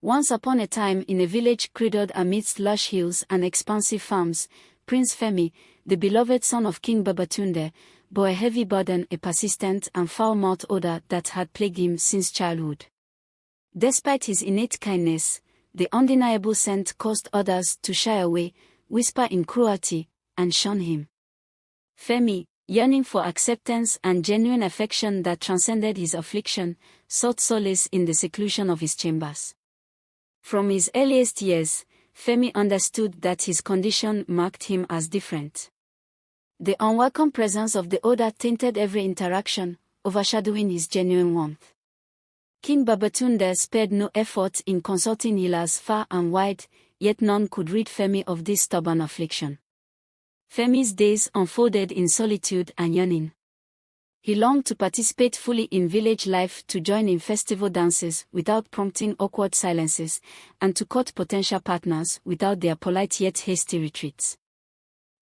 Once upon a time in a village cradled amidst lush hills and expansive farms, Prince Femi, the beloved son of King Babatunde, bore a heavy burden, a persistent and foul-mouthed odor that had plagued him since childhood. Despite his innate kindness, the undeniable scent caused others to shy away, whisper in cruelty, and shun him. Femi, yearning for acceptance and genuine affection that transcended his affliction, sought solace in the seclusion of his chambers. From his earliest years, Femi understood that his condition marked him as different. The unwelcome presence of the odor tainted every interaction, overshadowing his genuine warmth. King Babatunde spared no effort in consulting healers far and wide, yet none could rid Femi of this stubborn affliction. Femi's days unfolded in solitude and yearning. He longed to participate fully in village life, to join in festival dances without prompting awkward silences, and to court potential partners without their polite yet hasty retreats.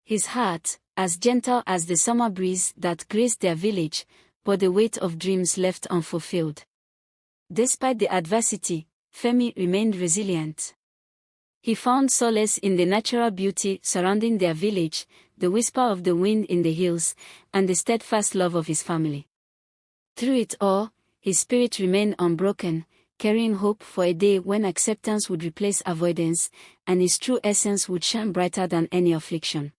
His heart, as gentle as the summer breeze that graced their village, bore the weight of dreams left unfulfilled. Despite the adversity, Femi remained resilient. He found solace in the natural beauty surrounding their village, the whisper of the wind in the hills, and the steadfast love of his family. Through it all, his spirit remained unbroken, carrying hope for a day when acceptance would replace avoidance, and his true essence would shine brighter than any affliction.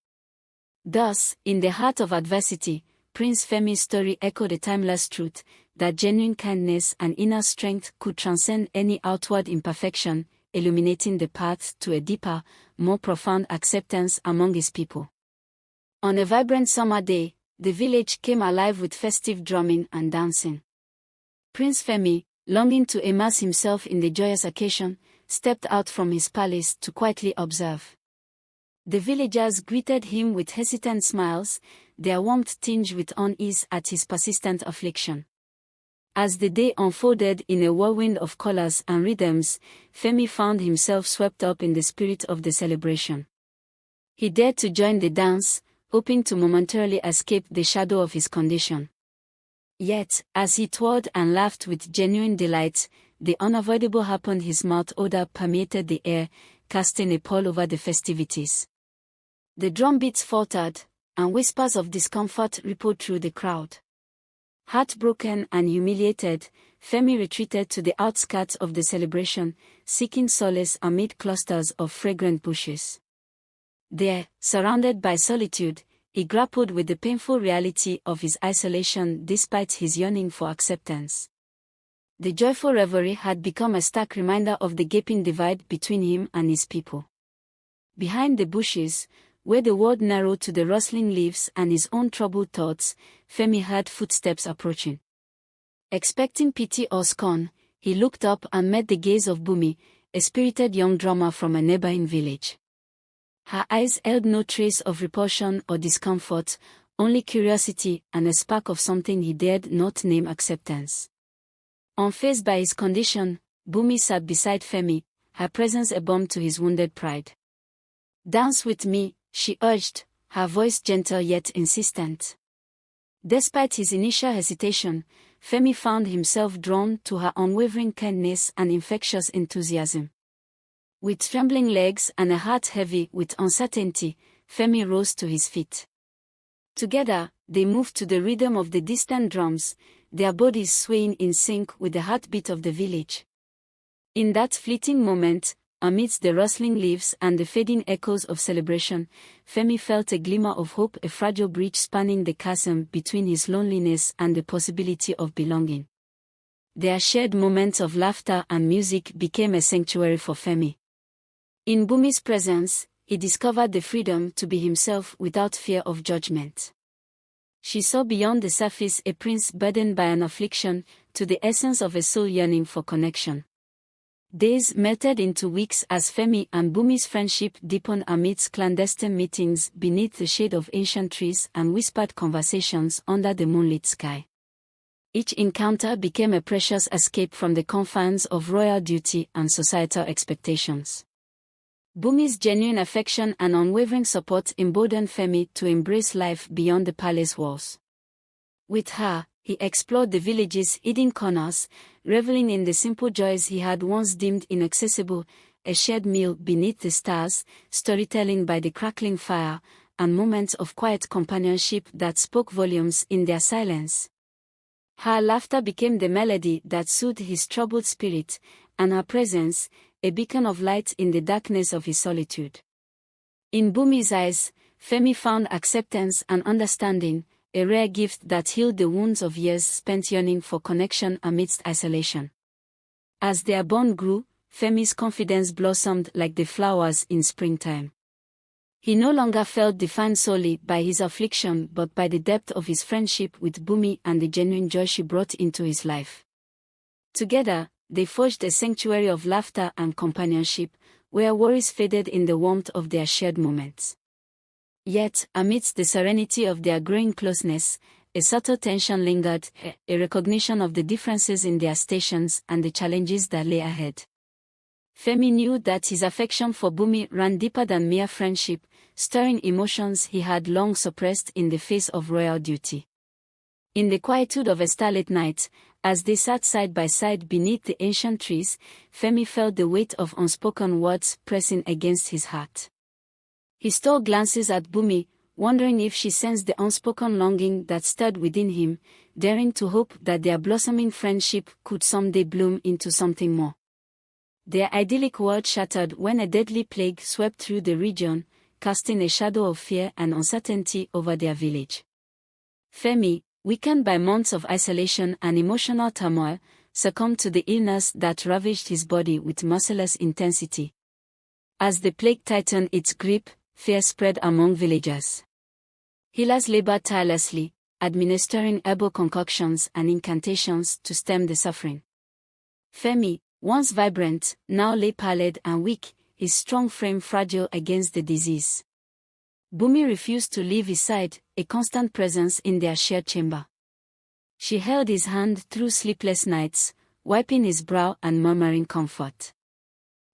Thus, in the heart of adversity, Prince Femi's story echoed a timeless truth, that genuine kindness and inner strength could transcend any outward imperfection, illuminating the path to a deeper, more profound acceptance among his people. On a vibrant summer day, the village came alive with festive drumming and dancing. Prince Femi, longing to immerse himself in the joyous occasion, stepped out from his palace to quietly observe. The villagers greeted him with hesitant smiles, their warmth tinged with unease at his persistent affliction. As the day unfolded in a whirlwind of colors and rhythms, Femi found himself swept up in the spirit of the celebration. He dared to join the dance, hoping to momentarily escape the shadow of his condition. Yet, as he twirled and laughed with genuine delight, the unavoidable happened. His mouth odor permeated the air, casting a pall over the festivities. The drum beats faltered, and whispers of discomfort rippled through the crowd. Heartbroken and humiliated, Femi retreated to the outskirts of the celebration, seeking solace amid clusters of fragrant bushes. There, surrounded by solitude, he grappled with the painful reality of his isolation despite his yearning for acceptance. The joyful revelry had become a stark reminder of the gaping divide between him and his people. Behind the bushes, where the world narrowed to the rustling leaves and his own troubled thoughts, Femi heard footsteps approaching. Expecting pity or scorn, he looked up and met the gaze of Bumi, a spirited young drummer from a neighboring village. Her eyes held no trace of repulsion or discomfort, only curiosity and a spark of something he dared not name: acceptance. Unfazed by his condition, Bumi sat beside Femi, her presence a balm to his wounded pride. "Dance with me," she urged, her voice gentle yet insistent. Despite his initial hesitation, Femi found himself drawn to her unwavering kindness and infectious enthusiasm. With trembling legs and a heart heavy with uncertainty, Femi rose to his feet. Together, they moved to the rhythm of the distant drums, their bodies swaying in sync with the heartbeat of the village. In that fleeting moment, amidst the rustling leaves and the fading echoes of celebration, Femi felt a glimmer of hope, a fragile bridge spanning the chasm between his loneliness and the possibility of belonging. Their shared moments of laughter and music became a sanctuary for Femi. In Bumi's presence, he discovered the freedom to be himself without fear of judgment. She saw beyond the surface a prince burdened by an affliction, to the essence of a soul yearning for connection. Days melted into weeks as Femi and Bumi's friendship deepened amidst clandestine meetings beneath the shade of ancient trees and whispered conversations under the moonlit sky. Each encounter became a precious escape from the confines of royal duty and societal expectations. Bumi's genuine affection and unwavering support emboldened Femi to embrace life beyond the palace walls. With her, He explored the village's hidden corners, reveling in the simple joys he had once deemed inaccessible, a shared meal beneath the stars, storytelling by the crackling fire, and moments of quiet companionship that spoke volumes in their silence. Her laughter became the melody that soothed his troubled spirit, and her presence, a beacon of light in the darkness of his solitude. In Bumi's eyes, Femi found acceptance and understanding, a rare gift that healed the wounds of years spent yearning for connection amidst isolation. As their bond grew, Femi's confidence blossomed like the flowers in springtime. He no longer felt defined solely by his affliction but by the depth of his friendship with Bumi and the genuine joy she brought into his life. Together, they forged a sanctuary of laughter and companionship, where worries faded in the warmth of their shared moments. Yet, amidst the serenity of their growing closeness, a subtle tension lingered, a recognition of the differences in their stations and the challenges that lay ahead. Femi knew that his affection for Bumi ran deeper than mere friendship, stirring emotions he had long suppressed in the face of royal duty. In the quietude of a starlit night, as they sat side by side beneath the ancient trees, Femi felt the weight of unspoken words pressing against his heart. He stole glances at Bumi, wondering if she sensed the unspoken longing that stirred within him, daring to hope that their blossoming friendship could someday bloom into something more. Their idyllic world shattered when a deadly plague swept through the region, casting a shadow of fear and uncertainty over their village. Femi, weakened by months of isolation and emotional turmoil, succumbed to the illness that ravaged his body with merciless intensity. As the plague tightened its grip, fear spread among villagers. Healers labored tirelessly, administering herbal concoctions and incantations to stem the suffering. Femi, once vibrant, now lay pallid and weak, his strong frame fragile against the disease. Bumi refused to leave his side, a constant presence in their shared chamber. She held his hand through sleepless nights, wiping his brow and murmuring comfort.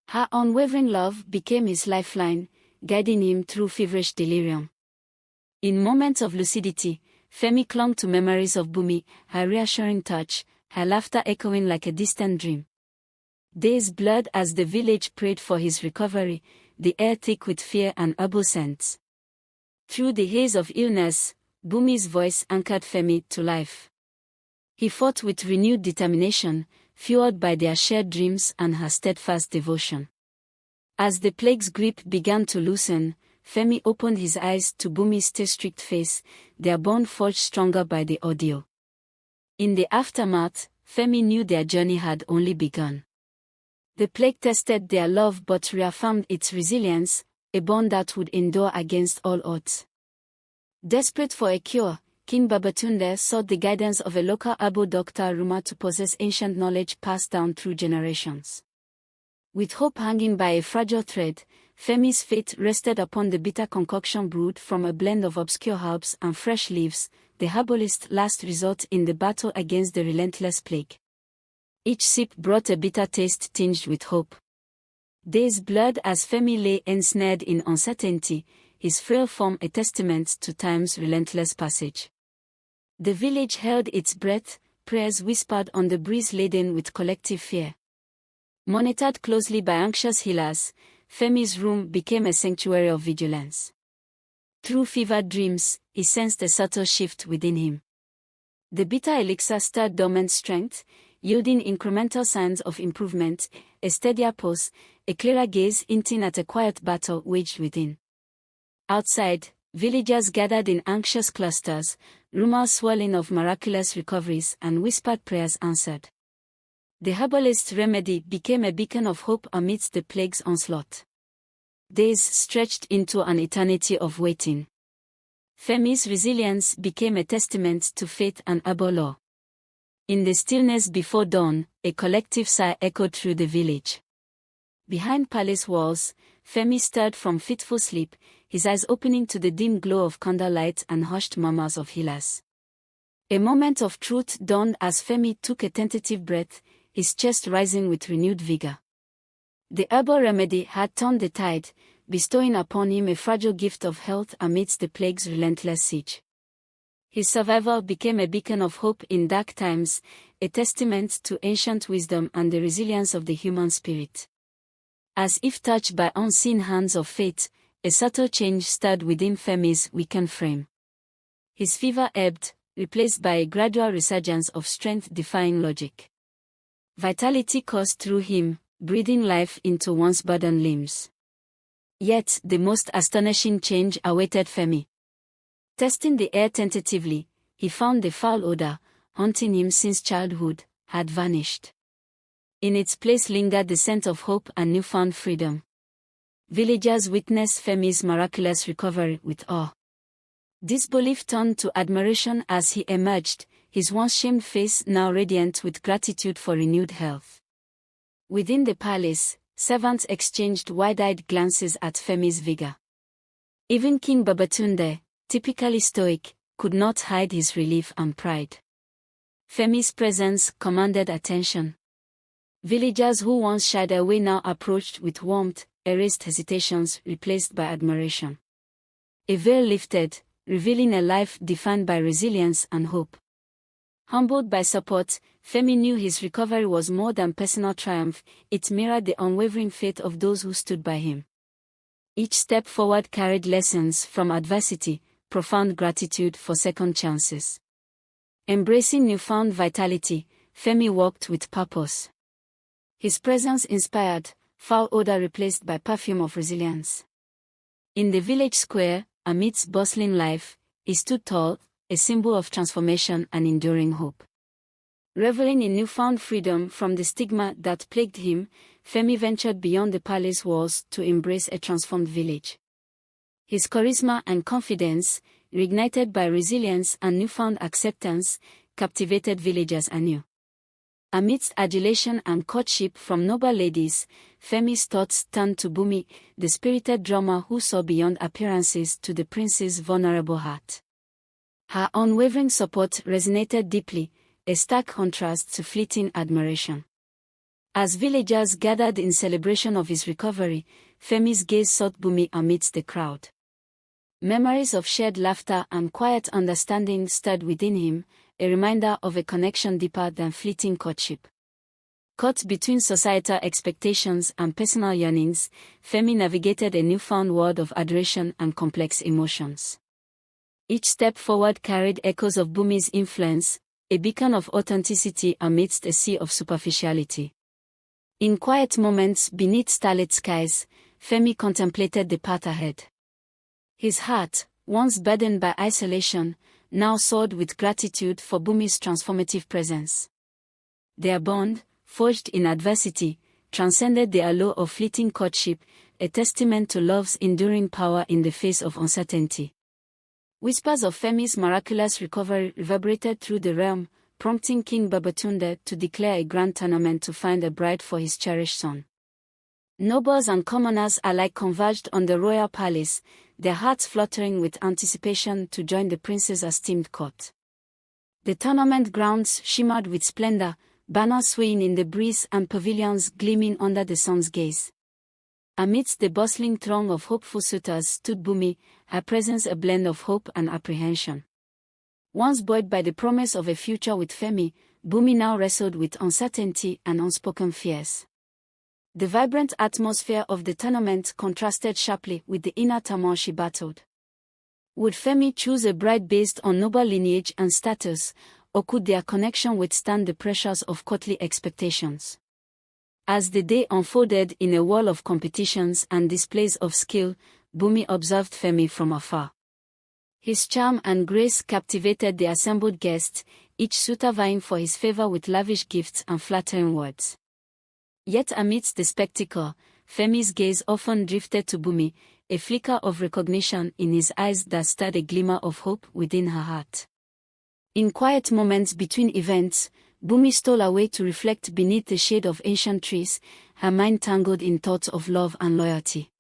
Her unwavering love became his lifeline, guiding him through feverish delirium. In moments of lucidity, Femi clung to memories of Bumi, her reassuring touch, her laughter echoing like a distant dream. Days blurred as the village prayed for his recovery, the air thick with fear and herbal scents. Through the haze of illness, Bumi's voice anchored Femi to life. He fought with renewed determination, fueled by their shared dreams and her steadfast devotion. As the plague's grip began to loosen, Femi opened his eyes to Bumi's still-strict face, their bond forged stronger by the ordeal. In the aftermath, Femi knew their journey had only begun. The plague tested their love but reaffirmed its resilience, a bond that would endure against all odds. Desperate for a cure, King Babatunde sought the guidance of a local herbal doctor rumored to possess ancient knowledge passed down through generations. With hope hanging by a fragile thread, Femi's fate rested upon the bitter concoction brewed from a blend of obscure herbs and fresh leaves, the herbalist's last resort in the battle against the relentless plague. Each sip brought a bitter taste tinged with hope. Days blurred as Femi lay ensnared in uncertainty, his frail form a testament to time's relentless passage. The village held its breath, prayers whispered on the breeze laden with collective fear. Monitored closely by anxious healers, Femi's room became a sanctuary of vigilance. Through fevered dreams, he sensed a subtle shift within him. The bitter elixir stirred dormant strength, yielding incremental signs of improvement, a steadier pulse, a clearer gaze hinting at a quiet battle waged within. Outside, villagers gathered in anxious clusters, rumors swirling of miraculous recoveries and whispered prayers answered. The herbalist's remedy became a beacon of hope amidst the plague's onslaught. Days stretched into an eternity of waiting. Femi's resilience became a testament to faith and herbal lore. In the stillness before dawn, a collective sigh echoed through the village. Behind palace walls, Femi stirred from fitful sleep, his eyes opening to the dim glow of candlelight and hushed murmurs of healers. A moment of truth dawned as Femi took a tentative breath, his chest rising with renewed vigor. The herbal remedy had turned the tide, bestowing upon him a fragile gift of health amidst the plague's relentless siege. His survival became a beacon of hope in dark times, a testament to ancient wisdom and the resilience of the human spirit. As if touched by unseen hands of fate, a subtle change stirred within Femi's weakened frame. His fever ebbed, replaced by a gradual resurgence of strength-defying logic. Vitality coursed through him, breathing life into once burdened limbs. Yet, the most astonishing change awaited Femi. Testing the air tentatively, he found the foul odor, haunting him since childhood, had vanished. In its place lingered the scent of hope and newfound freedom. Villagers witnessed Femi's miraculous recovery with awe. Disbelief turned to admiration as he emerged, his once shamed face now radiant with gratitude for renewed health. Within the palace, servants exchanged wide-eyed glances at Femi's vigor. Even King Babatunde, typically stoic, could not hide his relief and pride. Femi's presence commanded attention. Villagers who once shied away now approached with warmth, erased hesitations replaced by admiration. A veil lifted, revealing a life defined by resilience and hope. Humbled by support, Femi knew his recovery was more than personal triumph, it mirrored the unwavering faith of those who stood by him. Each step forward carried lessons from adversity, profound gratitude for second chances. Embracing newfound vitality, Femi walked with purpose. His presence inspired, foul odor replaced by perfume of resilience. In the village square, amidst bustling life, he stood tall, a symbol of transformation and enduring hope. Reveling in newfound freedom from the stigma that plagued him, Femi ventured beyond the palace walls to embrace a transformed village. His charisma and confidence, reignited by resilience and newfound acceptance, captivated villagers anew. Amidst adulation and courtship from noble ladies, Femi's thoughts turned to Bumi, the spirited drummer who saw beyond appearances to the prince's vulnerable heart. Her unwavering support resonated deeply, a stark contrast to fleeting admiration. As villagers gathered in celebration of his recovery, Femi's gaze sought Bumi amidst the crowd. Memories of shared laughter and quiet understanding stirred within him, a reminder of a connection deeper than fleeting courtship. Caught between societal expectations and personal yearnings, Femi navigated a newfound world of adoration and complex emotions. Each step forward carried echoes of Bumi's influence, a beacon of authenticity amidst a sea of superficiality. In quiet moments beneath starlit skies, Femi contemplated the path ahead. His heart, once burdened by isolation, now soared with gratitude for Bumi's transformative presence. Their bond, forged in adversity, transcended the allure of fleeting courtship, a testament to love's enduring power in the face of uncertainty. Whispers of Femi's miraculous recovery reverberated through the realm, prompting King Babatunde to declare a grand tournament to find a bride for his cherished son. Nobles and commoners alike converged on the royal palace, their hearts fluttering with anticipation to join the prince's esteemed court. The tournament grounds shimmered with splendor, banners swaying in the breeze and pavilions gleaming under the sun's gaze. Amidst the bustling throng of hopeful suitors stood Bumi, her presence a blend of hope and apprehension. Once buoyed by the promise of a future with Femi, Bumi now wrestled with uncertainty and unspoken fears. The vibrant atmosphere of the tournament contrasted sharply with the inner turmoil she battled. Would Femi choose a bride based on noble lineage and status, or could their connection withstand the pressures of courtly expectations? As the day unfolded in a whirl of competitions and displays of skill, Bumi observed Femi from afar. His charm and grace captivated the assembled guests, each suitor vying for his favor with lavish gifts and flattering words. Yet amidst the spectacle, Femi's gaze often drifted to Bumi, a flicker of recognition in his eyes that stirred a glimmer of hope within her heart. In quiet moments between events, Bumi stole away to reflect beneath the shade of ancient trees, her mind tangled in thoughts of love and loyalty.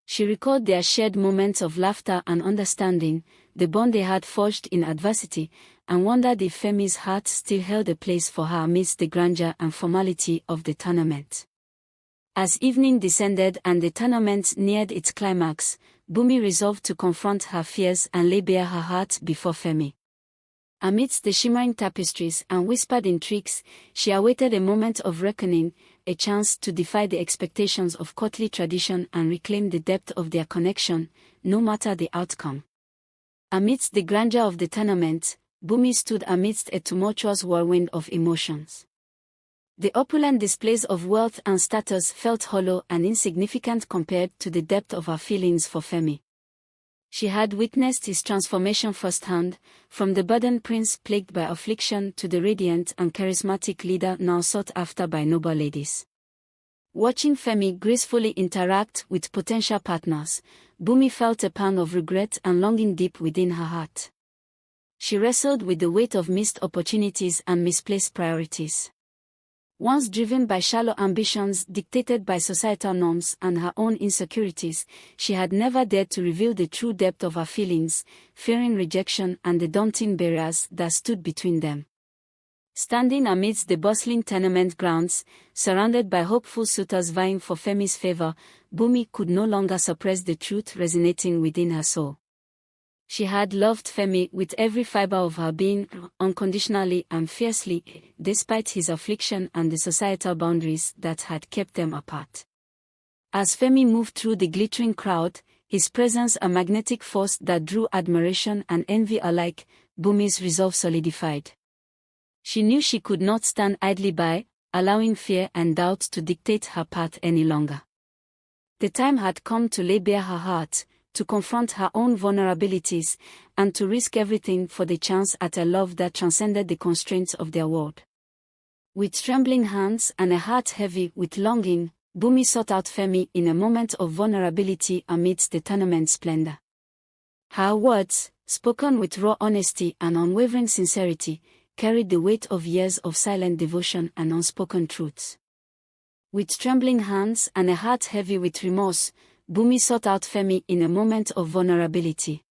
She recalled their shared moments of laughter and understanding, the bond they had forged in adversity, and wondered if Femi's heart still held a place for her amidst the grandeur and formality of the tournament. As evening descended and the tournament neared its climax, Bumi resolved to confront her fears and lay bare her heart before Femi. Amidst the shimmering tapestries and whispered intrigues, she awaited a moment of reckoning, a chance to defy the expectations of courtly tradition and reclaim the depth of their connection, no matter the outcome. Amidst the grandeur of the tournament, Bumi stood amidst a tumultuous whirlwind of emotions. The opulent displays of wealth and status felt hollow and insignificant compared to the depth of her feelings for Femi. She had witnessed his transformation firsthand, from the burdened prince plagued by affliction to the radiant and charismatic leader now sought after by noble ladies. Watching Femi gracefully interact with potential partners, Bumi felt a pang of regret and longing deep within her heart. She wrestled with the weight of missed opportunities and misplaced priorities. Once driven by shallow ambitions dictated by societal norms and her own insecurities, she had never dared to reveal the true depth of her feelings, fearing rejection and the daunting barriers that stood between them. Standing amidst the bustling tenement grounds, surrounded by hopeful suitors vying for Femi's favor, Bumi could no longer suppress the truth resonating within her soul. She had loved Femi with every fiber of her being, unconditionally and fiercely, despite his affliction and the societal boundaries that had kept them apart. As Femi moved through the glittering crowd, his presence a magnetic force that drew admiration and envy alike, Bumi's resolve solidified. She knew she could not stand idly by, allowing fear and doubt to dictate her path any longer. The time had come to lay bare her heart, to confront her own vulnerabilities, and to risk everything for the chance at a love that transcended the constraints of their world. With trembling hands and a heart heavy with longing, Bumi sought out Femi in a moment of vulnerability amidst the tournament's splendor. Her words, spoken with raw honesty and unwavering sincerity, carried the weight of years of silent devotion and unspoken truths. With trembling hands and a heart heavy with remorse, Bumi sought out Femi in a moment of vulnerability.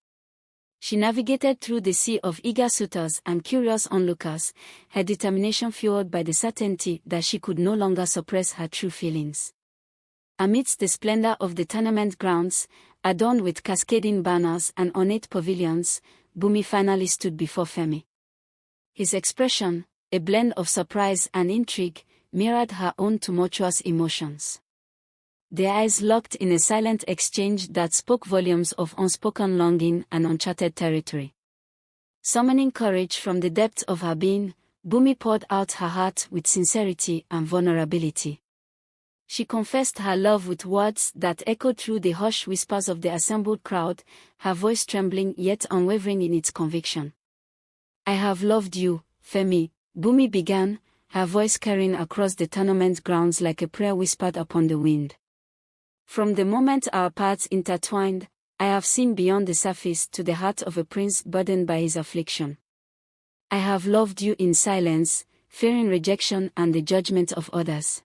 She navigated through the sea of eager suitors and curious onlookers, her determination fueled by the certainty that she could no longer suppress her true feelings. Amidst the splendor of the tournament grounds, adorned with cascading banners and ornate pavilions, Bumi finally stood before Femi. His expression, a blend of surprise and intrigue, mirrored her own tumultuous emotions. Their eyes locked in a silent exchange that spoke volumes of unspoken longing and uncharted territory. Summoning courage from the depths of her being, Bumi poured out her heart with sincerity and vulnerability. She confessed her love with words that echoed through the hushed whispers of the assembled crowd, her voice trembling yet unwavering in its conviction. "I have loved you, Femi," Bumi began, her voice carrying across the tournament grounds like a prayer whispered upon the wind. "From the moment our paths intertwined, I have seen beyond the surface to the heart of a prince burdened by his affliction. I have loved you in silence, fearing rejection and the judgment of others.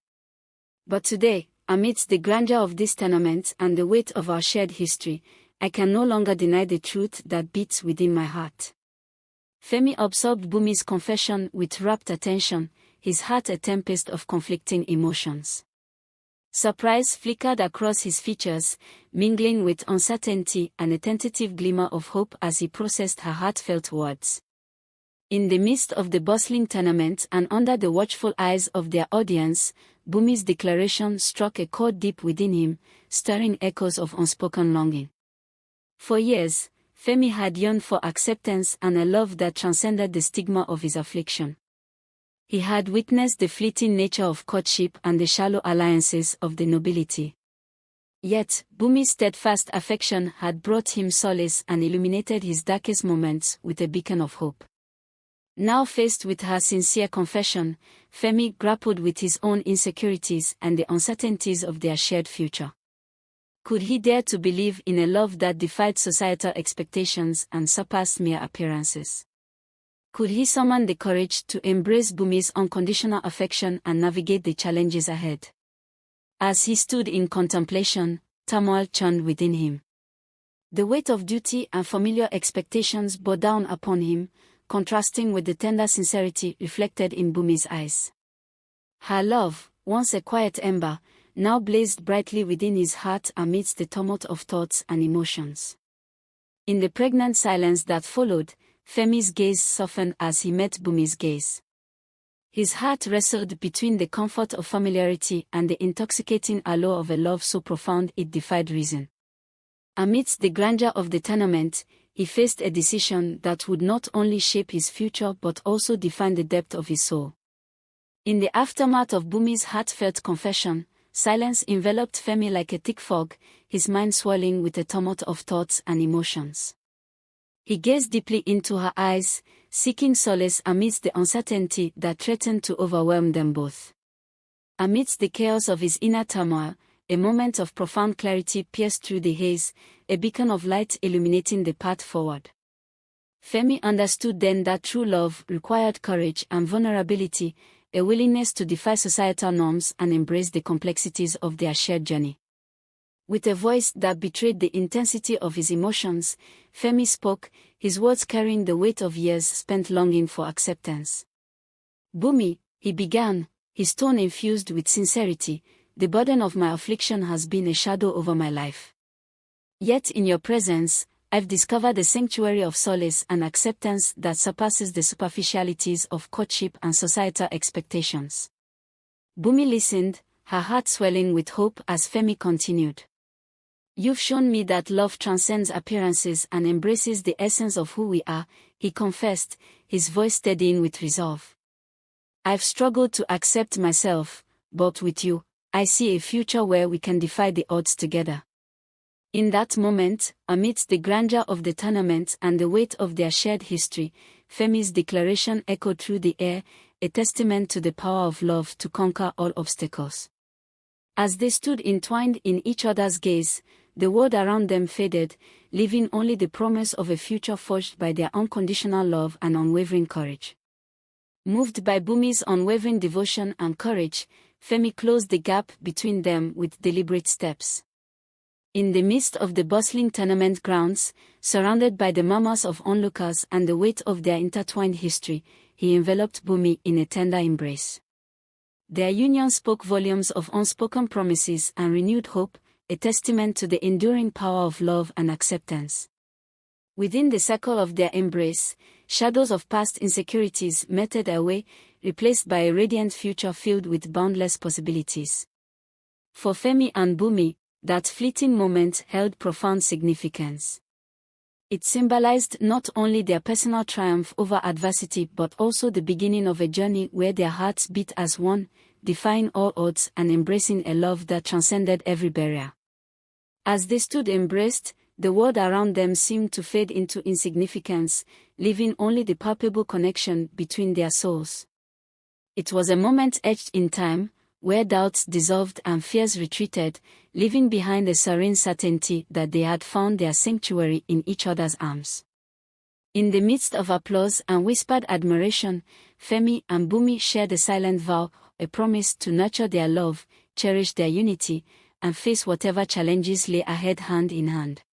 But today, amidst the grandeur of this tournament and the weight of our shared history, I can no longer deny the truth that beats within my heart." Femi absorbed Bumi's confession with rapt attention, his heart a tempest of conflicting emotions. Surprise flickered across his features, mingling with uncertainty and a tentative glimmer of hope as he processed her heartfelt words. In the midst of the bustling tournament and under the watchful eyes of their audience, Bumi's declaration struck a chord deep within him, stirring echoes of unspoken longing. For years, Femi had yearned for acceptance and a love that transcended the stigma of his affliction. He had witnessed the fleeting nature of courtship and the shallow alliances of the nobility. Yet, Bumi's steadfast affection had brought him solace and illuminated his darkest moments with a beacon of hope. Now faced with her sincere confession, Femi grappled with his own insecurities and the uncertainties of their shared future. Could he dare to believe in a love that defied societal expectations and surpassed mere appearances? Could he summon the courage to embrace Bumi's unconditional affection and navigate the challenges ahead? As he stood in contemplation, turmoil churned within him. The weight of duty and familiar expectations bore down upon him, contrasting with the tender sincerity reflected in Bumi's eyes. Her love, once a quiet ember, now blazed brightly within his heart amidst the tumult of thoughts and emotions. In the pregnant silence that followed, Femi's gaze softened as he met Bumi's gaze. His heart wrestled between the comfort of familiarity and the intoxicating allure of a love so profound it defied reason. Amidst the grandeur of the tournament, he faced a decision that would not only shape his future but also define the depth of his soul. In the aftermath of Bumi's heartfelt confession, silence enveloped Femi like a thick fog, his mind swirling with a tumult of thoughts and emotions. He gazed deeply into her eyes, seeking solace amidst the uncertainty that threatened to overwhelm them both. Amidst the chaos of his inner turmoil, a moment of profound clarity pierced through the haze, a beacon of light illuminating the path forward. Femi understood then that true love required courage and vulnerability, a willingness to defy societal norms and embrace the complexities of their shared journey. With a voice that betrayed the intensity of his emotions, Femi spoke, his words carrying the weight of years spent longing for acceptance. "Bumi," he began, his tone infused with sincerity, "the burden of my affliction has been a shadow over my life. Yet in your presence, I've discovered a sanctuary of solace and acceptance that surpasses the superficialities of courtship and societal expectations." Bumi listened, her heart swelling with hope as Femi continued. "You've shown me that love transcends appearances and embraces the essence of who we are," he confessed, his voice steadying with resolve. "I've struggled to accept myself, but with you, I see a future where we can defy the odds together." In that moment, amidst the grandeur of the tournament and the weight of their shared history, Femi's declaration echoed through the air, a testament to the power of love to conquer all obstacles. As they stood entwined in each other's gaze, the world around them faded, leaving only the promise of a future forged by their unconditional love and unwavering courage. Moved by Bumi's unwavering devotion and courage, Femi closed the gap between them with deliberate steps. In the midst of the bustling tournament grounds, surrounded by the murmurs of onlookers and the weight of their intertwined history, he enveloped Bumi in a tender embrace. Their union spoke volumes of unspoken promises and renewed hope, a testament to the enduring power of love and acceptance. Within the circle of their embrace, shadows of past insecurities melted away, replaced by a radiant future filled with boundless possibilities. For Femi and Bumi, that fleeting moment held profound significance. It symbolized not only their personal triumph over adversity but also the beginning of a journey where their hearts beat as one, defying all odds and embracing a love that transcended every barrier. As they stood embraced, the world around them seemed to fade into insignificance, leaving only the palpable connection between their souls. It was a moment etched in time, where doubts dissolved and fears retreated, leaving behind a serene certainty that they had found their sanctuary in each other's arms. In the midst of applause and whispered admiration, Femi and Bumi shared a silent vow, a promise to nurture their love, cherish their unity, and face whatever challenges lay ahead hand in hand.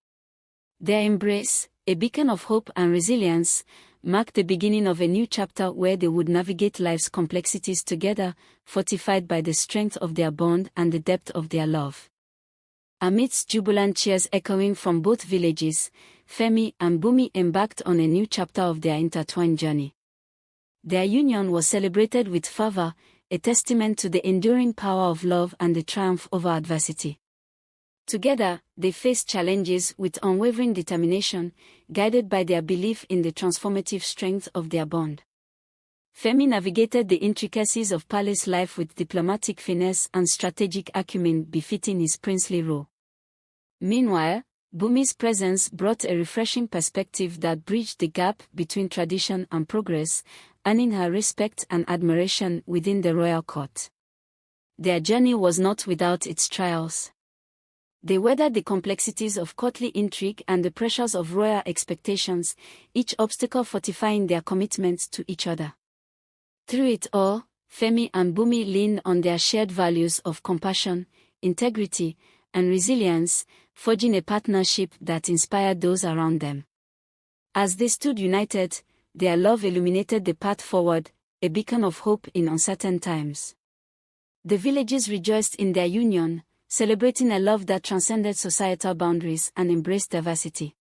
Their embrace, a beacon of hope and resilience, marked the beginning of a new chapter where they would navigate life's complexities together, fortified by the strength of their bond and the depth of their love. Amidst jubilant cheers echoing from both villages, Femi and Bumi embarked on a new chapter of their intertwined journey. Their union was celebrated with fervor, a testament to the enduring power of love and the triumph over adversity. Together, they faced challenges with unwavering determination, guided by their belief in the transformative strength of their bond. Femi navigated the intricacies of palace life with diplomatic finesse and strategic acumen befitting his princely role. Meanwhile, Bumi's presence brought a refreshing perspective that bridged the gap between tradition and progress, earning her respect and admiration within the royal court. Their journey was not without its trials. They weathered the complexities of courtly intrigue and the pressures of royal expectations, each obstacle fortifying their commitment to each other. Through it all, Femi and Bumi leaned on their shared values of compassion, integrity, and resilience, forging a partnership that inspired those around them. As they stood united, their love illuminated the path forward, a beacon of hope in uncertain times. The villages rejoiced in their union, celebrating a love that transcended societal boundaries and embraced diversity.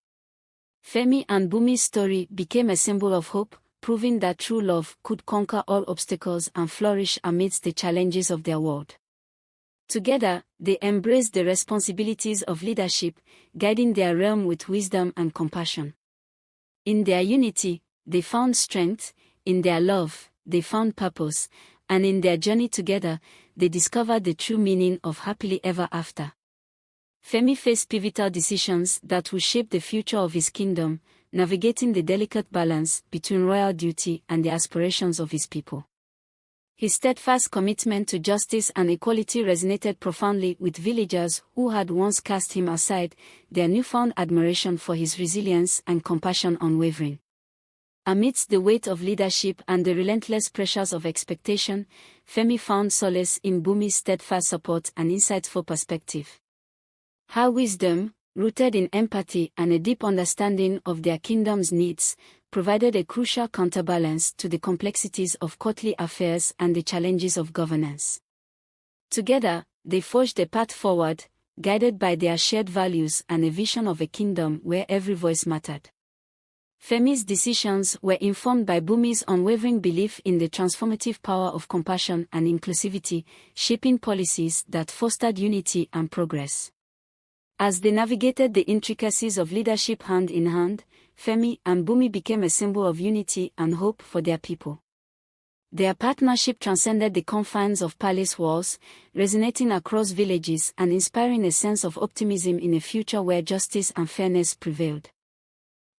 Femi and Bumi's story became a symbol of hope, proving that true love could conquer all obstacles and flourish amidst the challenges of their world. Together, they embraced the responsibilities of leadership, guiding their realm with wisdom and compassion. In their unity, they found strength; in their love, they found purpose; and in their journey together, they discovered the true meaning of happily ever after. Femi faced pivotal decisions that would shape the future of his kingdom, navigating the delicate balance between royal duty and the aspirations of his people. His steadfast commitment to justice and equality resonated profoundly with villagers who had once cast him aside, their newfound admiration for his resilience and compassion unwavering. Amidst the weight of leadership and the relentless pressures of expectation, Femi found solace in Bumi's steadfast support and insightful perspective. Her wisdom, rooted in empathy and a deep understanding of their kingdom's needs, provided a crucial counterbalance to the complexities of courtly affairs and the challenges of governance. Together, they forged a path forward, guided by their shared values and a vision of a kingdom where every voice mattered. Femi's decisions were informed by Bumi's unwavering belief in the transformative power of compassion and inclusivity, shaping policies that fostered unity and progress. As they navigated the intricacies of leadership hand in hand, Femi and Bumi became a symbol of unity and hope for their people. Their partnership transcended the confines of palace walls, resonating across villages and inspiring a sense of optimism in a future where justice and fairness prevailed.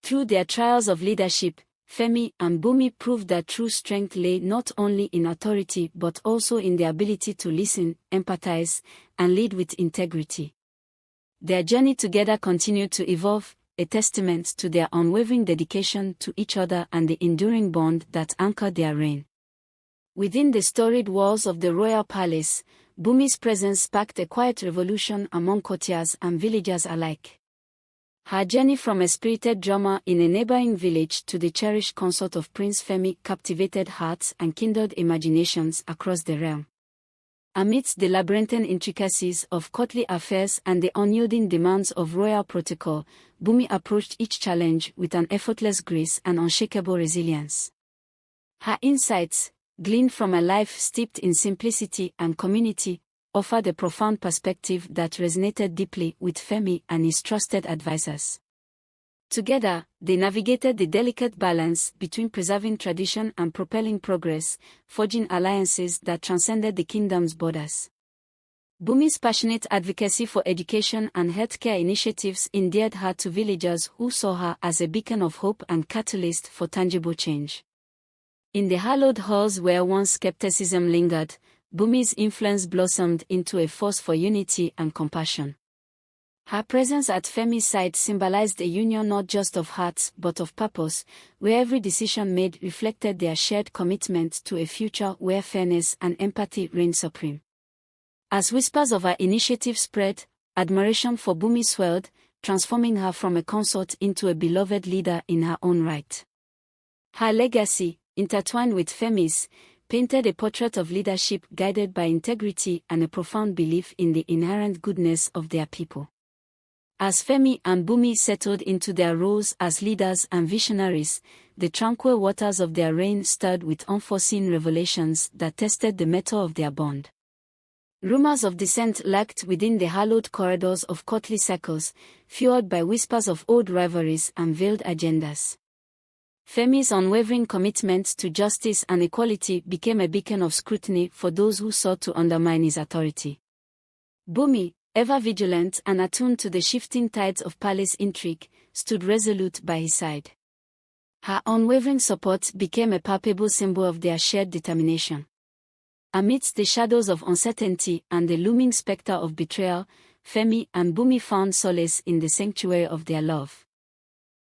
Through their trials of leadership, Femi and Bumi proved that true strength lay not only in authority but also in the ability to listen, empathize, and lead with integrity. Their journey together continued to evolve, a testament to their unwavering dedication to each other and the enduring bond that anchored their reign. Within the storied walls of the royal palace, Bumi's presence sparked a quiet revolution among courtiers and villagers alike. Her journey from a spirited drummer in a neighboring village to the cherished consort of Prince Femi captivated hearts and kindled imaginations across the realm. Amidst the labyrinthine intricacies of courtly affairs and the unyielding demands of royal protocol, Bumi approached each challenge with an effortless grace and unshakable resilience. Her insights, gleaned from a life steeped in simplicity and community, offered a profound perspective that resonated deeply with Femi and his trusted advisors. Together, they navigated the delicate balance between preserving tradition and propelling progress, forging alliances that transcended the kingdom's borders. Bumi's passionate advocacy for education and healthcare initiatives endeared her to villagers who saw her as a beacon of hope and catalyst for tangible change. In the hallowed halls where once skepticism lingered, Bumi's influence blossomed into a force for unity and compassion. Her presence at Femi's side symbolized a union not just of hearts but of purpose, where every decision made reflected their shared commitment to a future where fairness and empathy reigned supreme. As whispers of her initiative spread, admiration for Bumi swelled, transforming her from a consort into a beloved leader in her own right. Her legacy, intertwined with Femi's, painted a portrait of leadership guided by integrity and a profound belief in the inherent goodness of their people. As Femi and Bumi settled into their roles as leaders and visionaries, the tranquil waters of their reign stirred with unforeseen revelations that tested the mettle of their bond. Rumors of dissent lurked within the hallowed corridors of courtly circles, fueled by whispers of old rivalries and veiled agendas. Femi's unwavering commitment to justice and equality became a beacon of scrutiny for those who sought to undermine his authority. Bumi, ever vigilant and attuned to the shifting tides of palace intrigue, stood resolute by his side. Her unwavering support became a palpable symbol of their shared determination. Amidst the shadows of uncertainty and the looming specter of betrayal, Femi and Bumi found solace in the sanctuary of their love.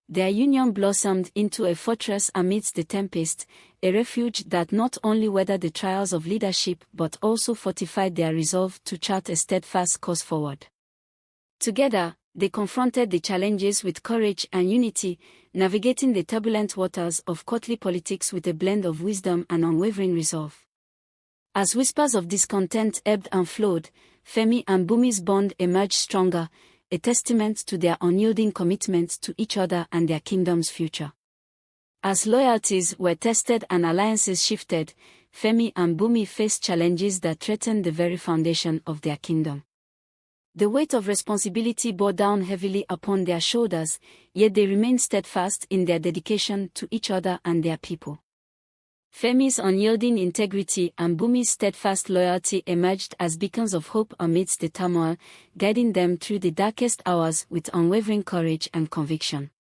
Their union blossomed into a fortress amidst the tempest, a refuge that not only weathered the trials of leadership but also fortified their resolve to chart a steadfast course forward. Together, they confronted the challenges with courage and unity, navigating the turbulent waters of courtly politics with a blend of wisdom and unwavering resolve. As whispers of discontent ebbed and flowed, Femi and Bumi's bond emerged stronger, a testament to their unyielding commitment to each other and their kingdom's future. As loyalties were tested and alliances shifted, Femi and Bumi faced challenges that threatened the very foundation of their kingdom. The weight of responsibility bore down heavily upon their shoulders, yet they remained steadfast in their dedication to each other and their people. Femi's unyielding integrity and Bumi's steadfast loyalty emerged as beacons of hope amidst the turmoil, guiding them through the darkest hours with unwavering courage and conviction.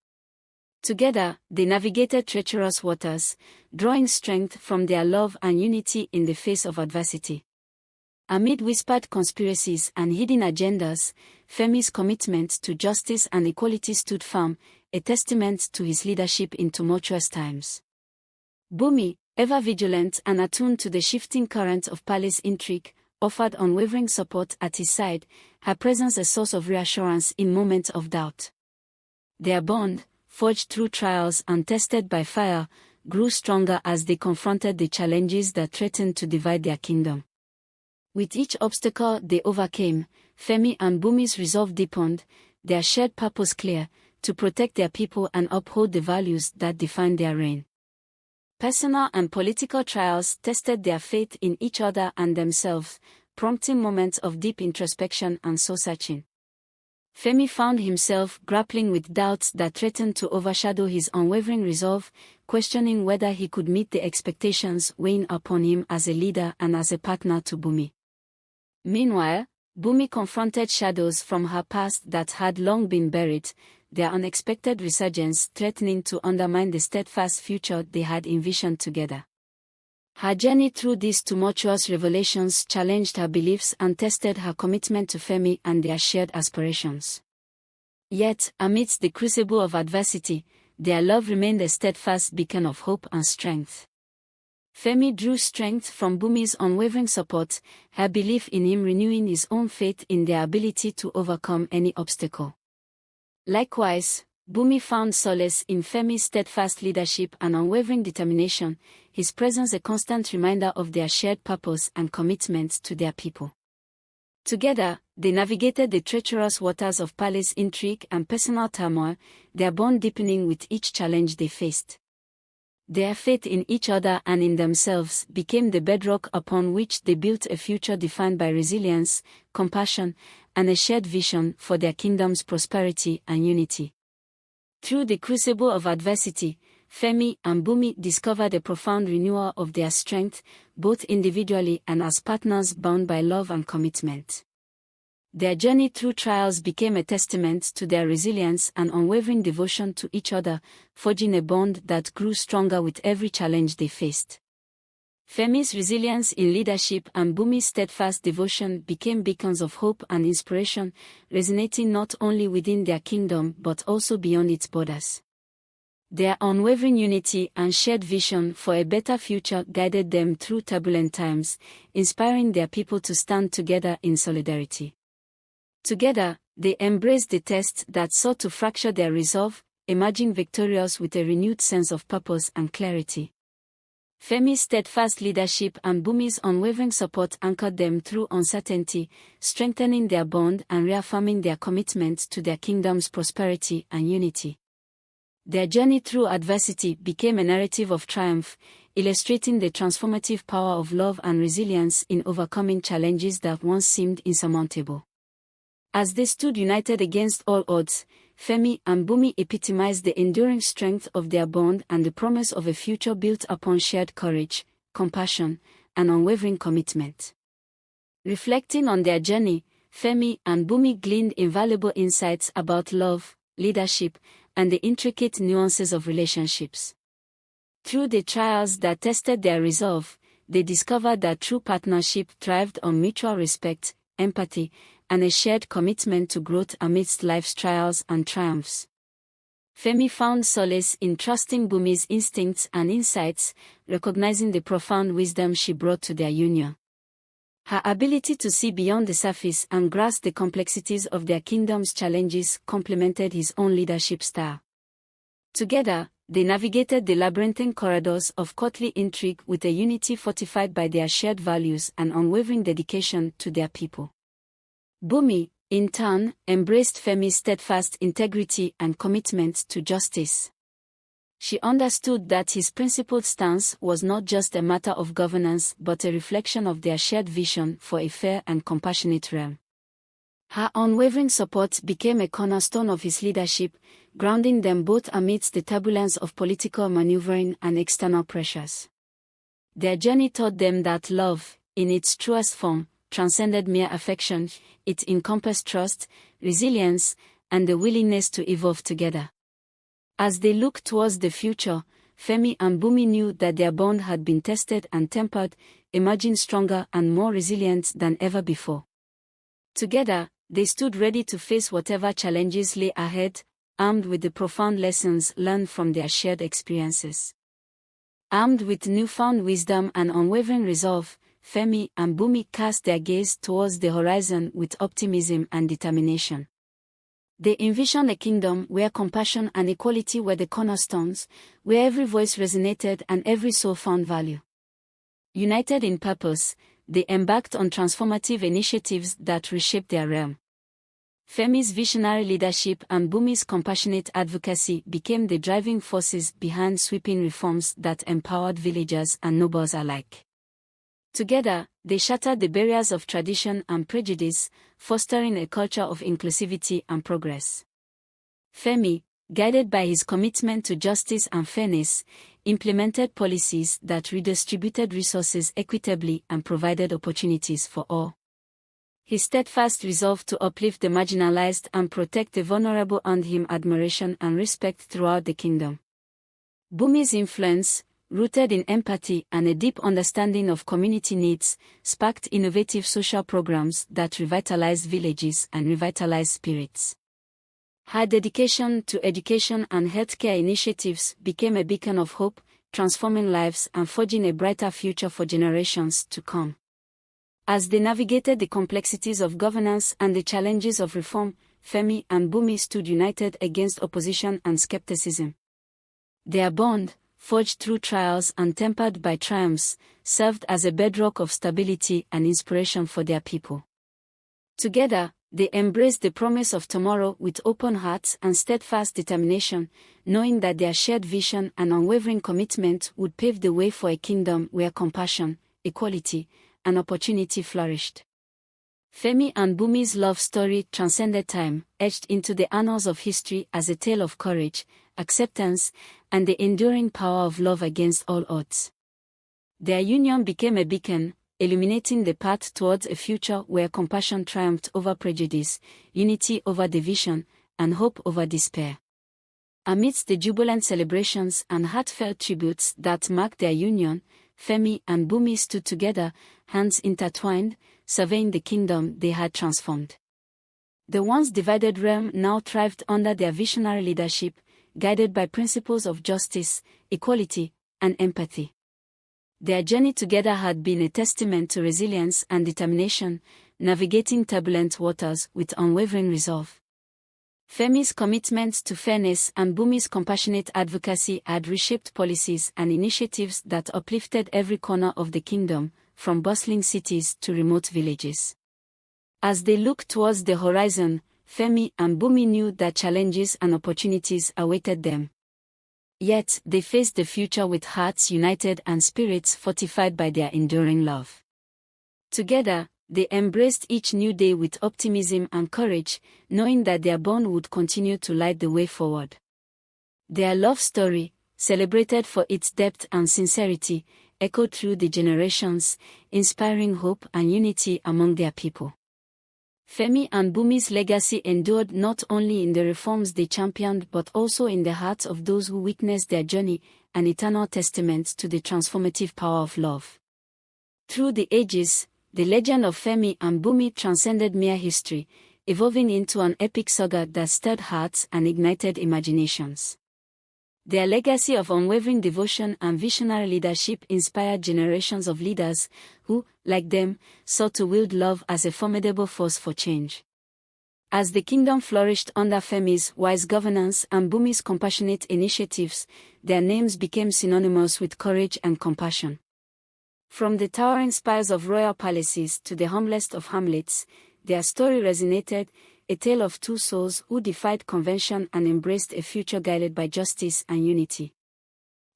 Together, they navigated treacherous waters, drawing strength from their love and unity in the face of adversity. Amid whispered conspiracies and hidden agendas, Femi's commitment to justice and equality stood firm, a testament to his leadership in tumultuous times. Bumi, ever vigilant and attuned to the shifting current of palace intrigue, offered unwavering support at his side, her presence a source of reassurance in moments of doubt. Their bond, forged through trials and tested by fire, grew stronger as they confronted the challenges that threatened to divide their kingdom. With each obstacle they overcame, Femi and Bumi's resolve deepened, their shared purpose clear, to protect their people and uphold the values that defined their reign. Personal and political trials tested their faith in each other and themselves, prompting moments of deep introspection and soul-searching. Femi found himself grappling with doubts that threatened to overshadow his unwavering resolve, questioning whether he could meet the expectations weighing upon him as a leader and as a partner to Bumi. Meanwhile, Bumi confronted shadows from her past that had long been buried, their unexpected resurgence threatening to undermine the steadfast future they had envisioned together. Her journey through these tumultuous revelations challenged her beliefs and tested her commitment to Femi and their shared aspirations. Yet, amidst the crucible of adversity, their love remained a steadfast beacon of hope and strength. Femi drew strength from Bumi's unwavering support, her belief in him renewing his own faith in their ability to overcome any obstacle. Likewise, Bumi found solace in Femi's steadfast leadership and unwavering determination, his presence a constant reminder of their shared purpose and commitment to their people. Together, they navigated the treacherous waters of palace intrigue and personal turmoil, their bond deepening with each challenge they faced. Their faith in each other and in themselves became the bedrock upon which they built a future defined by resilience, compassion, and a shared vision for their kingdom's prosperity and unity. Through the crucible of adversity, Femi and Bumi discovered a profound renewal of their strength, both individually and as partners bound by love and commitment. Their journey through trials became a testament to their resilience and unwavering devotion to each other, forging a bond that grew stronger with every challenge they faced. Femi's resilience in leadership and Bumi's steadfast devotion became beacons of hope and inspiration, resonating not only within their kingdom but also beyond its borders. Their unwavering unity and shared vision for a better future guided them through turbulent times, inspiring their people to stand together in solidarity. Together, they embraced the tests that sought to fracture their resolve, emerging victorious with a renewed sense of purpose and clarity. Femi's steadfast leadership and Bumi's unwavering support anchored them through uncertainty, strengthening their bond and reaffirming their commitment to their kingdom's prosperity and unity. Their journey through adversity became a narrative of triumph, illustrating the transformative power of love and resilience in overcoming challenges that once seemed insurmountable. As they stood united against all odds, Femi and Bumi epitomized the enduring strength of their bond and the promise of a future built upon shared courage, compassion, and unwavering commitment. Reflecting on their journey, Femi and Bumi gleaned invaluable insights about love, leadership, and the intricate nuances of relationships. Through the trials that tested their resolve, they discovered that true partnership thrived on mutual respect, empathy, and a shared commitment to growth amidst life's trials and triumphs. Femi found solace in trusting Bumi's instincts and insights, recognizing the profound wisdom she brought to their union. Her ability to see beyond the surface and grasp the complexities of their kingdom's challenges complemented his own leadership style. Together, they navigated the labyrinthine corridors of courtly intrigue with a unity fortified by their shared values and unwavering dedication to their people. Bumi, in turn, embraced Femi's steadfast integrity and commitment to justice. She understood that his principled stance was not just a matter of governance but a reflection of their shared vision for a fair and compassionate realm. Her unwavering support became a cornerstone of his leadership, grounding them both amidst the turbulence of political maneuvering and external pressures. Their journey taught them that love, in its truest form, transcended mere affection. It encompassed trust, resilience, and the willingness to evolve together. As they looked towards the future, Femi and Bumi knew that their bond had been tested and tempered, emerging stronger and more resilient than ever before. Together, they stood ready to face whatever challenges lay ahead, armed with the profound lessons learned from their shared experiences. Armed with newfound wisdom and unwavering resolve, Femi and Bumi cast their gaze towards the horizon with optimism and determination. They envisioned a kingdom where compassion and equality were the cornerstones, where every voice resonated and every soul found value. United in purpose, they embarked on transformative initiatives that reshaped their realm. Femi's visionary leadership and Bumi's compassionate advocacy became the driving forces behind sweeping reforms that empowered villagers and nobles alike. Together, they shattered the barriers of tradition and prejudice, fostering a culture of inclusivity and progress. Femi, guided by his commitment to justice and fairness, implemented policies that redistributed resources equitably and provided opportunities for all. His steadfast resolve to uplift the marginalized and protect the vulnerable earned him admiration and respect throughout the kingdom. Bumi's influence, rooted in empathy and a deep understanding of community needs, sparked innovative social programs that revitalized villages and revitalized spirits. Her dedication to education and healthcare initiatives became a beacon of hope, transforming lives and forging a brighter future for generations to come. As they navigated the complexities of governance and the challenges of reform, Femi and Bumi stood united against opposition and skepticism. Their bond, forged through trials and tempered by triumphs, served as a bedrock of stability and inspiration for their people. Together, they embraced the promise of tomorrow with open hearts and steadfast determination, knowing that their shared vision and unwavering commitment would pave the way for a kingdom where compassion, equality, and opportunity flourished. Femi and Bumi's love story transcended time, etched into the annals of history as a tale of courage, acceptance, and the enduring power of love against all odds. Their union became a beacon, illuminating the path towards a future where compassion triumphed over prejudice, unity over division, and hope over despair. Amidst the jubilant celebrations and heartfelt tributes that marked their union, Femi and Bumi stood together, hands intertwined, surveying the kingdom they had transformed. The once divided realm now thrived under their visionary leadership, guided by principles of justice, equality, and empathy. Their journey together had been a testament to resilience and determination, navigating turbulent waters with unwavering resolve. Femi's commitment to fairness and Bumi's compassionate advocacy had reshaped policies and initiatives that uplifted every corner of the kingdom, from bustling cities to remote villages. As they looked towards the horizon, Femi and Bumi knew that challenges and opportunities awaited them. Yet, they faced the future with hearts united and spirits fortified by their enduring love. Together, they embraced each new day with optimism and courage, knowing that their bond would continue to light the way forward. Their love story, celebrated for its depth and sincerity, echoed through the generations, inspiring hope and unity among their people. Femi and Bumi's legacy endured not only in the reforms they championed but also in the hearts of those who witnessed their journey, an eternal testament to the transformative power of love. Through the ages, the legend of Femi and Bumi transcended mere history, evolving into an epic saga that stirred hearts and ignited imaginations. Their legacy of unwavering devotion and visionary leadership inspired generations of leaders who, like them, sought to wield love as a formidable force for change. As the kingdom flourished under Femi's wise governance and Bumi's compassionate initiatives, their names became synonymous with courage and compassion. From the towering spires of royal palaces to the humblest of hamlets, Their story resonated, a tale of two souls who defied convention and embraced a future guided by justice and unity.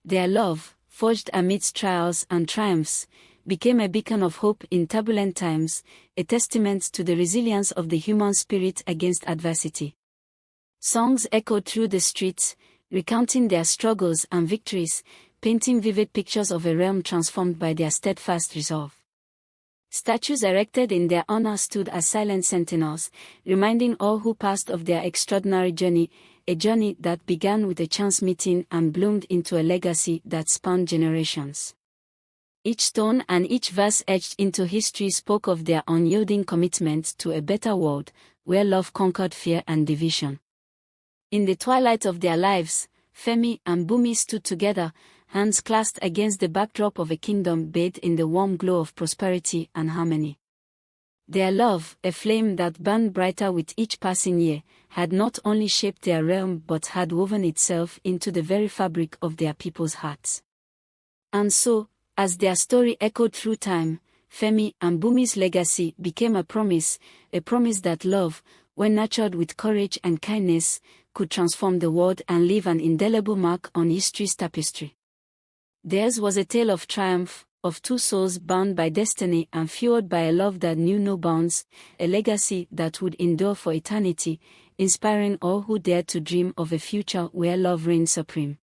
Their love, forged amidst trials and triumphs, became a beacon of hope in turbulent times, a testament to the resilience of the human spirit against adversity. Songs echoed through the streets, recounting their struggles and victories, painting vivid pictures of a realm transformed by their steadfast resolve. Statues erected in their honor stood as silent sentinels, reminding all who passed of their extraordinary journey, a journey that began with a chance meeting and bloomed into a legacy that spanned generations. Each stone and each verse etched into history spoke of their unyielding commitment to a better world, where love conquered fear and division. In the twilight of their lives, Femi and Bumi stood together, hands clasped against the backdrop of a kingdom bathed in the warm glow of prosperity and harmony. Their love, a flame that burned brighter with each passing year, had not only shaped their realm but had woven itself into the very fabric of their people's hearts. And so, as their story echoed through time, Femi and Bumi's legacy became a promise that love, when nurtured with courage and kindness, could transform the world and leave an indelible mark on history's tapestry. Theirs was a tale of triumph, of two souls bound by destiny and fueled by a love that knew no bounds, a legacy that would endure for eternity, inspiring all who dared to dream of a future where love reigned supreme.